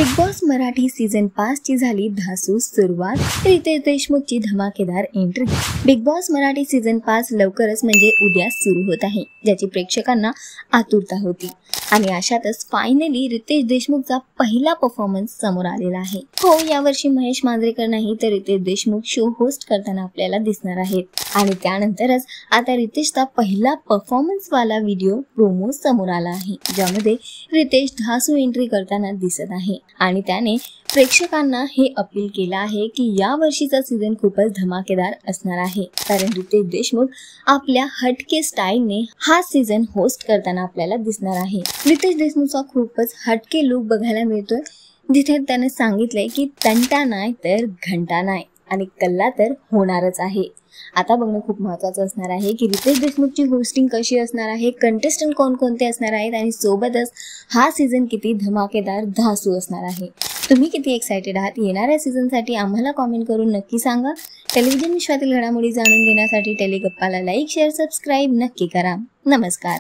Big boss Marathi season 5 ची झाली धासू सुरुवात। रितेश देशमुखची धमाकेदार entry. Big boss Marathi season 5 लवकरच म्हणजे उद्या सुरू होत आहे, ज्याची प्रेक्षकांना आतुरता होती आणि अशातच फायनली रितेश देशमुखचा पहिला परफॉर्मन्स समोर आलेला आहे। हो, यावर्षी महेश मांजरेकर नाही तर रितेश देशमुख शो होस्ट करताना आपल्याला दिसणार आहेत आणि त्यानंतरच आता रितेशचा पहिला परफॉर्मन्स वाला व्हिडिओ प्रोमो समोर आला आहे, ज्यामध्ये रितेश धासू एंट्री करताना दिसत आहे आणि त्याने प्रेक्षकांना हे अपील केलं आहे की या वर्षीचा सीझन खूपच धमाकेदार असणार आहे, कारण रितेश देशमुख आपल्या हटके स्टाईलने हा सीझन होस्ट करताना आपल्याला दिसणार आहे। रितेश देशमुखचा खूपच हटके लुक बघायला मिळतोय, जिथे त्याने सांगितलंय की तंटा नाही तर घंटा नाही आणि कल्ला तर होणारच आहे। आता बघणं खूप महत्त्वाचं असणार आहे की रितेश देशमुखची होस्टिंग कशी असणार आहे, कंटेस्टंट कोणकोणते असणार आहेत आणि सोबतच हा सीझन किती धमाकेदार धासू असणार आहे। तुम्ही किती एक्साइटेड आहात येणाऱ्या सीझनसाठी आम्हाला कमेंट करून नक्की सांगा। टेलिव्हिजन विश्वातील घडामोडी जाणून घेण्यासाठी टेलिगप्पाला लाईक, शेअर, सबस्क्राईब नक्की करा। नमस्कार।